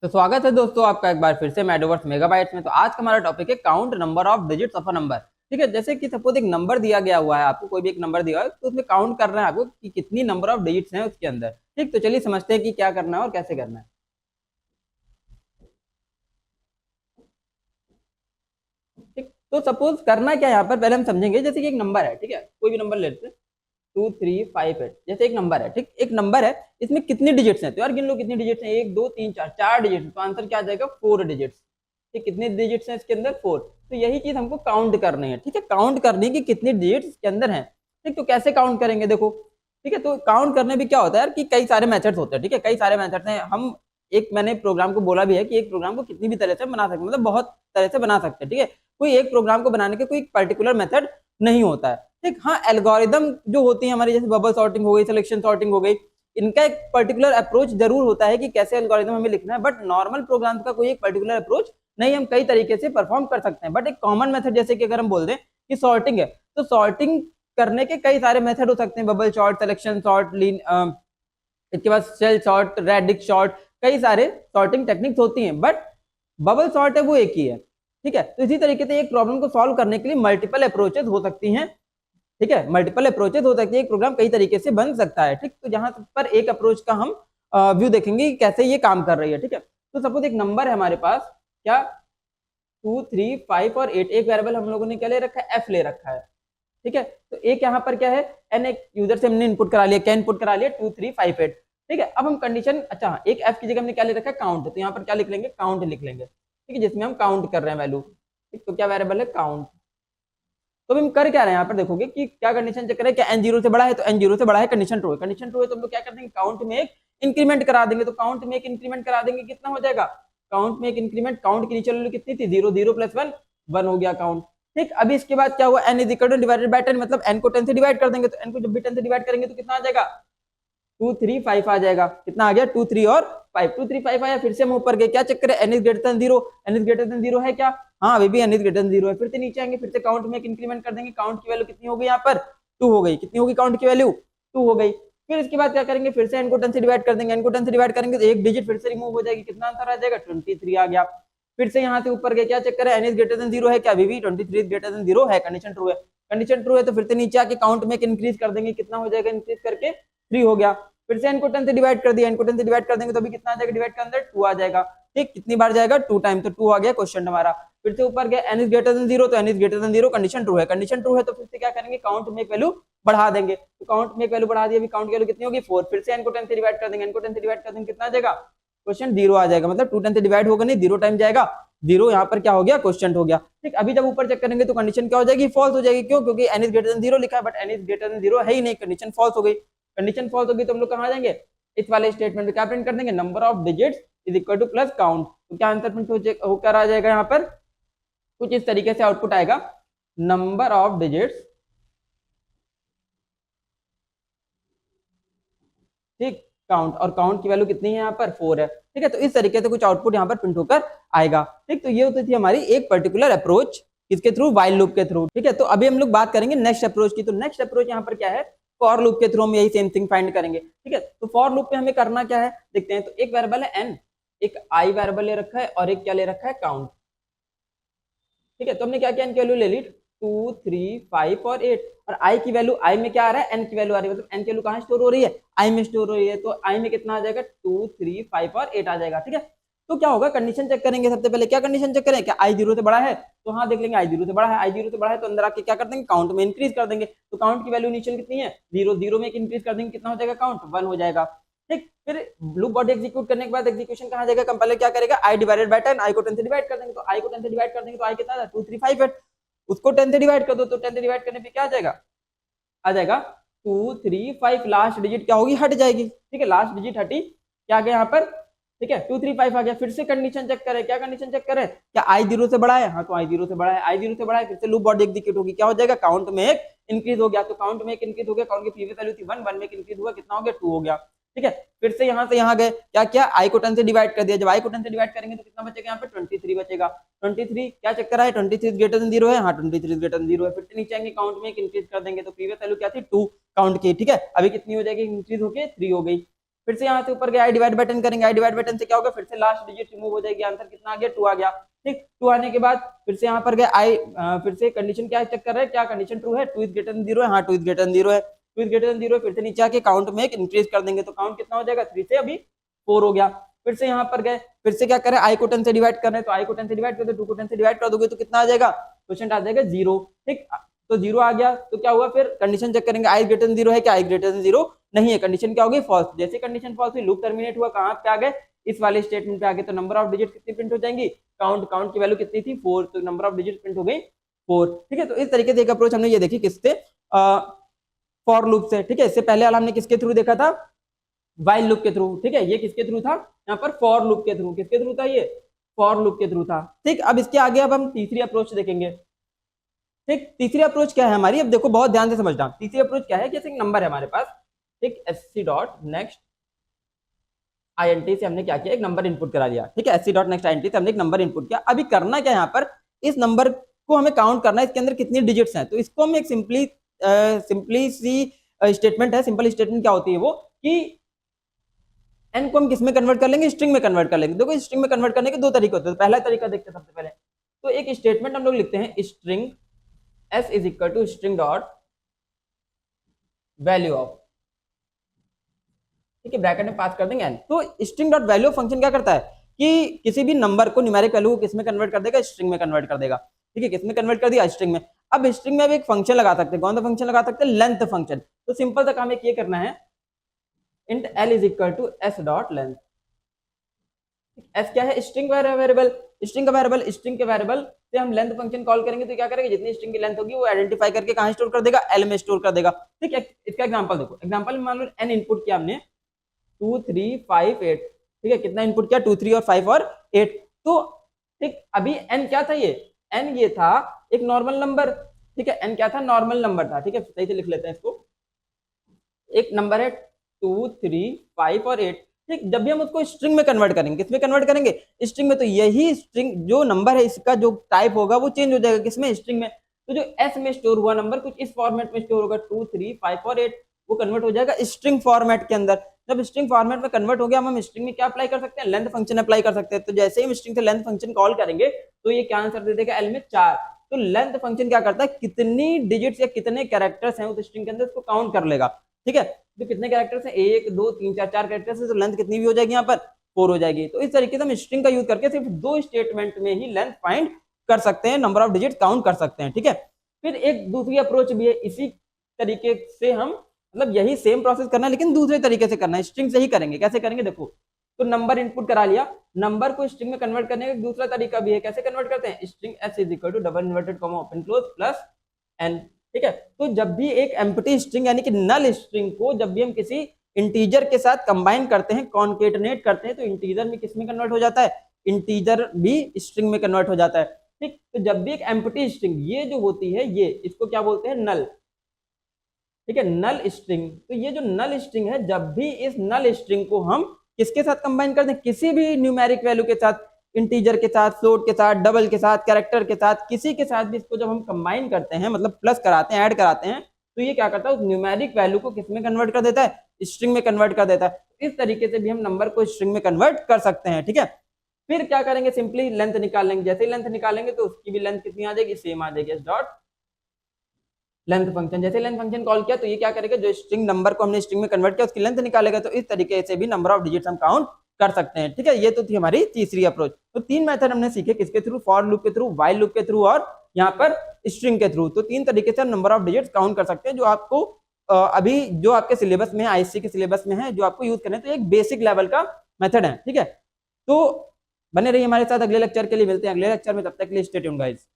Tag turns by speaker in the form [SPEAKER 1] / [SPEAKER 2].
[SPEAKER 1] तो स्वागत है दोस्तों आपका एक बार फिर से मैडोवर्स मेगाबाइट्स में। तो आज का हमारा टॉपिक है count number of digits of a number. ठीक है, जैसे कि सपोज एक नंबर दिया गया हुआ है आपको, कोई भी एक नंबर दिया है तो उसमें काउंट करना है आपको कि कितनी नंबर ऑफ डिजिट्स हैं उसके अंदर। ठीक, तो चलिए समझते हैं कि क्या करना है और कैसे करना है। ठीक, तो सपोज करना क्या है यहाँ पर, पहले हम समझेंगे। जैसे कि एक नंबर है, ठीक है, कोई भी नंबर लेते हैं, 2358 जैसे एक नंबर है। ठीक, एक नंबर है, इसमें कितनी डिजिट्स हैं तो यार गिन लो कितनी डिजिट्स हैं। 1 2 3 4, 4 डिजिट्स, तो आंसर क्या आ जाएगा 4 डिजिट्स। ठीक, कितने डिजिट्स हैं इसके अंदर 4। तो यही चीज हमको काउंट करनी है। ठीक है, काउंट करनी है कि कितनी डिजिट्स इसके अंदर हैं। ठीक, तो कैसे काउंट करेंगे देखो। ठीक है, तो काउंट करने भी क्या होता है यार कि कई सारे मेथड्स होते हैं। ठीक है, कई सारे मेथड्स हैं। हम एक, मैंने प्रोग्राम को बोला भी है कि एक प्रोग्राम को कितनी भी तरह से बना सकते हैं, मतलब बहुत तरह से बना सकते हैं। ठीक है, कोई एक प्रोग्राम को बनाने के कोई पर्टिकुलर मेथड नहीं होता है। ठीक, हाँ, एल्गोरिदम जो होती है हमारी, जैसे बबल सॉर्टिंग हो गई, सिलेक्शन सॉर्टिंग हो गई, इनका एक पर्टिकुलर अप्रोच जरूर होता है कि कैसे एल्गोरिदम हमें लिखना है। बट नॉर्मल प्रोग्राम का कोई एक पर्टिकुलर अप्रोच नहीं, हम कई तरीके से परफॉर्म कर सकते हैं। बट एक कॉमन मेथड, जैसे कि अगर हम बोल दें कि सॉर्टिंग है, तो सॉर्टिंग करने के कई सारे मेथड हो सकते हैं। बबल सॉर्ट, सिलेक्शन सॉर्ट, लीन, इसके बाद सेल सॉर्ट, रेडिक्स सॉर्ट, कई सारे सॉर्टिंग टेक्निक्स होती हैं। बट बबल सॉर्ट है वो एक ही है। ठीक है, तो इसी तरीके से एक प्रॉब्लम को सॉल्व करने के लिए मल्टीपल अप्रोचेस हो सकती हैं। ठीक है, मल्टीपल अप्रोचेस हो सकती है, एक प्रोग्राम कई तरीके से बन सकता है। ठीक, तो जहां पर एक अप्रोच का हम व्यू देखेंगे कि कैसे ये काम कर रही है। ठीक है, तो सपोज एक नंबर है हमारे पास, क्या 2 3 5 और 8। एक वेरिएबल हम लोगों ने क्या ले रखा है, एफ ले रखा है। ठीक है, तो एक यहाँ पर क्या है, एन, एक यूजर से हमने इनपुट करा लिया, क्या इनपुट करा लिया 2358। ठीक है, अब हम कंडीशन, अच्छा हाँ, एक एफ की जगह हमने क्या ले रखा है, काउंट, तो यहाँ पर क्या लिख लेंगे, काउंट लिख लेंगे। ठीक है, जिसमें हम काउंट कर रहे हैं वैल्यू। ठीक, तो क्या वेरिएबल है, काउंट। तो हम कर क्या रहे हैं यहाँ पर देखोगे कि क्या कंडीशन चेक करें, क्या एन जीरो से बड़ा है, तो एन जीरो से बड़ा है, कंडीशन ट्रू है। कंडीशन ट्रू है तो हम लोग क्या कर देंगे, काउंट में एक इंक्रीमेंट करा देंगे। तो काउंट में एक इंक्रीमेंट करा देंगे, कितना हो जाएगा, काउंट में एक इंक्रीमेंट, काउंट की नीचे वैल्यू कितनी थी, 0 0 + 1 1 हो गया काउंट। ठीक, अभी इसके बाद क्या हुआ, N is equal to divided by 10, मतलब एन को 10 से डिवाइड कर देंगे। तो एन को जब भी 10 से डिवाइड करेंगे तो कितना आ जाएगा, 2 3 5 आ जाएगा। कितना आ गया, 2 3 और 5, 2 3 5 आया। फिर से हम ऊपर गए, क्या चेक करें, N is greater than 0, N is greater than 0 है क्या, हाँ अभी भी एन इज ग्रेटर देन 0 है। फिर से नीचे आएंगे, फिर से काउंट में एक इंक्रीमेंट कर देंगे, काउंट की वैल्यू कितनी हो गई यहाँ पर, 2 हो गई। कितनी होगी काउंट की वैल्यू, 2 हो गई। फिर इसके बाद क्या करेंगे, फिर से एन को 10 से डिवाइड कर देंगे, एन को 10 से डिवाइड करेंगे तो एक डिजिट फिर से रिमूव हो जाएगी। कितना आंसर आ जाएगा, 23 आ गया। फिर से यहाँ से ऊपर गए, क्या चेक करें, एन इज ग्रेटर देन 0 है क्या, अभी भी 23 इज ग्रेटर देन 0 है, कंडीशन ट्रू है। कंडीशन ट्रू है तो फिर से नीचे आके काउंट में एक इंक्रीज कर देंगे, कितना हो जाएगा, इंक्रीज करके 3 हो गया। फिर से n को 10 से डिवाइड कर दिया, n को 10 से डिवाइड कर देंगे तो अभी कितना आ जाएगा, डिवाइड के अंदर 2 आ जाएगा। ठीक, कितनी बार जाएगा, 2 टाइम, तो 2 आ गया क्वेश्चन हमारा। फिर से ऊपर गया, n इज ग्रेटर देन 0, तो n is greater than 0, condition true है। कंडीशन ट्रू है तो फिर से क्या करेंगे, काउंट में एक वैल्यू बढ़ा देंगे। तो काउंट में एक वैल्यू बढ़ा दी, अभी काउंट की वैल्यू कितनी होगी, 4। फिर से n को 10 से डिवाइड कर देंगे, n को 10 से डिवाइड कर देंगे, कितना आ जाएगा, क्वेश्चन 0 आ जाएगा। मतलब 2 10 से डिवाइड होगा नहीं, 0 टाइम जाएगा, 0 यहाँ पर क्या हो गया, क्वेश्चन हो गया। ठीक, अभी जब ऊपर चेक करेंगे तो कंडीशन क्या हो जाएगी, फॉल्स हो जाएगी। क्यों, क्योंकि n इज ग्रेटर देन 0 लिखा है, but n is greater than 0 है ही नहीं, कंडीशन फॉल्स हो गई। कंडीशन फॉल्स होगी तो हम लोग कहाँ जाएंगे, इस वाले स्टेटमेंट में क्या प्रिंट कर देंगे, number of digits is equal two plus count. तो क्या आंसर प्रिंट होकर आ जाएगा, यहाँ पर कुछ इस तरीके से आउटपुट आएगा, नंबर ऑफ डिजिट्स, ठीक, काउंट, और काउंट की वैल्यू कितनी है यहाँ पर, 4 है। ठीक है, तो इस तरीके से कुछ आउटपुट यहाँ पर प्रिंट होकर आएगा। ठीक, तो ये होती थी हमारी एक पर्टिकुलर अप्रोच, किसके थ्रू, वाइल लूप के थ्रू। ठीक है, तो अभी हम लोग बात करेंगे नेक्स्ट अप्रोच की। तो नेक्स्ट अप्रोच यहाँ पर क्या है, फॉर लूप के थ्रू हम यही सेम थिंग फाइंड करेंगे। ठीक है, तो फॉर लूप पे हमें करना क्या है देखते हैं। तो एक वेरिएबल है n, एक आई वेरिएबल ले रखा है और एक क्या ले रखा है, काउंट। ठीक है, तो हमने क्या किया, n की वैल्यू ले ली 2 3 5 और 8, और i की वैल्यू, i में क्या आ रहा है, n की वैल्यू आ रही है, मतलब n की वैल्यू कहाँ स्टोर हो रही है, i में स्टोर हो रही है। तो i में कितना आ जाएगा, 2 3 5 और 8 आ जाएगा। ठीक है, तो क्या होगा, कंडीशन चेक करेंगे। सबसे पहले क्या कंडीशन चेक करें, क्या i 0 से बड़ा है, तो हाँ देख लेंगे i 0 से बड़ा है। i 0 से बड़ा है तो अंदर आके क्या कर देंगे, काउंट में इंक्रीज कर देंगे। तो काउंट की वैल्यू इनिशियल कितनी है, 0, 0 में एक इंक्रीज कर देंगे, कितना हो जाएगा, काउंट 1 हो जाएगा। ठीक, फिर लूप बॉडी एग्जीक्यूट करने के बाद एग्जीक्यूशन कहाँ जाएगा, कंपाइलर क्या करेगा, i डिवाइडेड बाय 10, i को 10 से डिवाइड कर देंगे। तो i को 10 से डिवाइड कर देंगे तो i कितना था, 2358, उसको 10 से डिवाइड कर दो, तो 10 से डिवाइड करने पे क्या आ जाएगा, आ जाएगा 2 3 5, लास्ट डिजिट क्या होगी, हट जाएगी। ठीक है, लास्ट डिजिट हटी, क्या आ गया यहाँ पर, ठीक है 2 3 5 आ गया। फिर से कंडीशन चेक करें, क्या कंडीशन चेक करें, क्या i 0 से बड़ा है, हाँ तो i 0 से बड़ा है, i 0 से बड़ा है। फिर से लूप बॉडी एग्जीक्यूट होगी, क्या हो जाएगा, काउंट में एक इंक्रीज हो गया। तो काउंट में एक इंक्रीज हो गया, काउंट की प्रीवियस वैल्यू थी 1, 1 में एक इंक्रीज हुआ, कितना हो गया, 2 हो गया। ठीक है, फिर से यहाँ गए, क्या किया, i को 10 से डिवाइड कर दिया। जब i को 10 से डिवाइड करेंगे तो कितना बचेगा, यहाँ पे 23 बचेगा। 23 क्या चेक करा है, 23 ग्रेटर देन 0 है, हाँ 23 ग्रेटर देन 0 है। फिर से नीचे आएंगे, काउंट में एक इंक्रीज कर देंगे। तो प्रीवियस वैल्यू क्या थी, 2 काउंट की। ठीक है, अभी कितनी हो जाएगी, इंक्रीज होके 3 हो गई। फिर से यहाँ से ऊपर गया, आई डिवाइड बाय 10 करेंगे, आई डिवाइड बाय 10 से क्या होगा, फिर से लास्ट डिजिट रिमूव हो जाएगी, आंसर कितना आ गया, 2 आ गया। ठीक, 2 आने के बाद फिर से यहाँ पर गया आई, फिर से कंडीशन क्या चेक कर रहे हैं, क्या कंडीशन ट्रू है, 2 इज ग्रेटर देन 0 है, हाँ 2 इज ग्रेटर देन 0 है, 2 इज ग्रेटर देन 0, फिर से नीचे आके काउंट में एक इंक्रीज कर देंगे, तो काउंट कितना हो जाएगा, 3 से अभी 4 हो गया। फिर से यहाँ पर गए, फिर से क्या करें, आई को 10 से डिवाइड कर रहे हैं, तो आई को 10 से डिवाइड कर दो, 2 को 10 से डिवाइड कर दोगे तो कितना आ जाएगा, क्वेश्चन आ जाएगा 0। ठीक, तो 0 आ गया, तो क्या हुआ, फिर कंडीशन चेक करेंगे, आई ग्रेटर देन 0 है क्या, आई ग्रेटर देन 0 नहीं है, कंडीशन क्या होगी, फॉल्स। जैसे कंडीशन फॉल्स हुई, लूप टर्मिनेट हुआ, कहां पे आ गए, इस वाले स्टेटमेंट पे आ गए, तो नंबर ऑफ डिजिट कितनी प्रिंट हो जाएंगी, काउंट की वैल्यू कितनी थी, 4, तो नंबर ऑफ डिजिट प्रिंट हो गई 4। ठीक है, तो इस तरीके से एक अप्रोच हमने ये देखी किससे, फॉर लूप से। ठीक है, इससे पहले वाला हमने किसके थ्रू देखा था, वाइल लूप के थ्रू। ठीक है, ये किसके थ्रू था, यहाँ पर फॉर लूप के थ्रू, किसके थ्रू था, ये फॉर लूप के थ्रू था। ठीक, अब इसके आगे अब हम तीसरी अप्रोच देखेंगे। ठीक, तीसरी अप्रोच क्या है हमारी, अब देखो बहुत ध्यान से समझना, तीसरी अप्रोच क्या है, जैसे एक नंबर है हमारे पास, ठीक, sc डॉट नेक्स्ट int से हमने क्या किया, एक नंबर इनपुट करा दिया। ठीक है, sc डॉट नेक्स्ट int से हमने एक नंबर इनपुट किया। अभी करना क्या है, यहाँ पर इस नंबर को हमें काउंट करना है, इसके अंदर कितनी डिजिट्स हैं, तो इसको हम एक सिंपली सी स्टेटमेंट है। सिंपल स्टेटमेंट क्या होती है वो, कि n को हम किस में कन्वर्ट कर लेंगे, स्ट्रिंग में कन्वर्ट कर लेंगे। देखो स्ट्रिंग में कन्वर्ट करने के दो तरीके होते हैं, पहला तरीका देखते हैं सबसे पहले, तो एक स्टेटमेंट हम लोग लिखते हैं, string s is equal to string dot value of, ठीक है, ब्रैकेट में पास कर देंगे n। तो स्ट्रिंग डॉट वैल्यू फंक्शन क्या करता है कि किसी भी नंबर को न्यूमेरिक वैल्यू को किस में कन्वर्ट कर देगा, स्ट्रिंग में कन्वर्ट कर देगा। ठीक है, किस में कन्वर्ट कर दिया, स्ट्रिंग में। अब स्ट्रिंग में अब एक फंक्शन लगा सकते हैं, कौन सा फंक्शन लगा सकते हैं, लेंथ फंक्शन। तो सिंपल सा काम ये करना है, int l is equal to s dot length. s क्या है, स्ट्रिंग वेरिएबल, स्ट्रिंग का वेरिएबल, स्ट्रिंग के वेरिएबल से हम लेंथ फंक्शन कॉल करेंगे, तो क्या करेंगे, जितनी स्ट्रिंग की लेंथ होगी वो आइडेंटिफाई करके कहां स्टोर कर देगा, l में स्टोर कर देगा। ठीक है, इसका एग्जांपल देखो, एग्जांपल में मान लो n इनपुट किया हमने 2 3 5 8। ठीक है, कितना इनपुट किया, 2 3 और 5 और 8। तो ठीक, अभी n क्या था, ये n ये था एक नॉर्मल नंबर। ठीक है, n क्या था, नॉर्मल नंबर था। ठीक है, सही से लिख लेते हैं इसको, एक नंबर है 2 3 5 और 8। ठीक, जब भी हम उसको स्ट्रिंग में कन्वर्ट करेंगे, किसमें कन्वर्ट करेंगे, स्ट्रिंग में, तो यही स्ट्रिंग जो नंबर है इसका जो टाइप होगा वो चेंज हो जाएगा, किसमें, स्ट्रिंग में। तो जो s में स्टोर हुआ नंबर कुछ इस फॉर्मेट में स्टोर होगा, 2 3 5 और 8, वो कन्वर्ट हो जाएगा स्ट्रिंग फॉर्मेट के अंदर। जब स्ट्रिंग फॉर्मेट में कन्वर्ट हो गया, हम स्ट्रिंग में क्या अप्लाई कर सकते हैं, लेंथ फंक्शन अप्लाई कर सकते हैं। तो जैसे ही हम स्ट्रिंग से लेंथ फंक्शन कॉल करेंगे तो ये क्या आंसर दे देगा, l में 4। तो लेंथ फंक्शन क्या करता है, कितनी डिजिट्स या कितने कैरेक्टर्स हैं उस स्ट्रिंग के अंदर, उसको काउंट कर लेगा। ठीक है, तो कितने कैरेक्टर्स हैं, 1 2 3 4 4 कैरेक्टर्स है, तो लेंथ कितनी भी हो जाएगी, यहाँ पर 4 हो जाएगी। तो इस तरीके से हम स्ट्रिंग का यूज करके सिर्फ 2 स्टेटमेंट में ही लेंथ फाइंड कर सकते हैं, नंबर ऑफ डिजिट काउंट कर सकते हैं। ठीक है, फिर एक दूसरी अप्रोच भी है, इसी तरीके से हम मतलब यही सेम प्रोसेस करना है लेकिन दूसरे तरीके से करना है, स्ट्रिंग से ही करेंगे। कैसे करेंगे, देखो, तो नंबर इनपुट करा लिया, नंबर को स्ट्रिंग में कन्वर्ट करने का एक दूसरा तरीका भी है। कैसे कन्वर्ट करते हैं, string s is equal to double inverted comma open close plus n। ठीक है, तो जब भी एक एम्प्टी स्ट्रिंग यानी कि नल स्ट्रिंग को जब भी हम किसी इंटीजर के साथ कंबाइन करते हैं, कॉन्केटनेट करते हैं, तो इंटीजर में किस में कन्वर्ट हो जाता है, इंटीजर भी स्ट्रिंग में कन्वर्ट हो जाता है। ठीक, तो जब भी एक एम्प्टी स्ट्रिंग ये जो होती है, ये इसको क्या बोलते हैं, नल। ठीक है, नल स्ट्रिंग। तो ये जो नल स्ट्रिंग है, जब भी इस नल स्ट्रिंग को हम किसके साथ कंबाइन करते हैं, किसी भी न्यूमेरिक वैल्यू के साथ, इंटीजर के साथ, फ्लोट के साथ, डबल के साथ, कैरेक्टर के साथ, किसी के साथ भी इसको जब हम कंबाइन करते हैं, मतलब प्लस कराते हैं, ऐड कराते हैं, तो ये क्या करता है, उस न्यूमेरिक वैल्यू को किस में कन्वर्ट कर देता है, स्ट्रिंग में कन्वर्ट कर देता है। इस तरीके से भी हम नंबर को स्ट्रिंग में कन्वर्ट कर सकते हैं। ठीक है, फिर क्या करेंगे, सिंपली लेंथ निकाल लेंगे। जैसे ही लेंथ निकालेंगे तो उसकी भी लेंथ कितनी आ जाएगी, सेम आ जाएगी, डॉट लेंथ फंक्शन। जैसे लेंथ फंक्शन कॉल किया तो ये क्या करेगा, जो स्ट्रिंग नंबर को हमने स्ट्रिंग में कन्वर्ट किया उसकी लेंथ निकालेगा। तो इस तरीके से भी नंबर ऑफ डिजिट्स हम काउंट कर सकते हैं। ठीक है, ये तो थी हमारी तीसरी अप्रोच। तो 3 मेथड हमने सीखे, किसके थ्रू, फॉर लूप के थ्रू, व्हाइल लूप के थ्रू और यहाँ पर स्ट्रिंग के थ्रू। तो 3 तरीके से हम नंबर ऑफ डिजिट्स काउंट कर सकते हैं, जो आपको अभी जो आपके सिलेबस में है, आईसी के सिलेबस में है, जो आपको यूज करना है। तो एक बेसिक लेवल का मेथड है। ठीक है, तो बने रहिए हमारे साथ, अगले लेक्चर के लिए मिलते हैं अगले लेक्चर में, तब तक के लिए स्टे ट्यून्ड गाइस।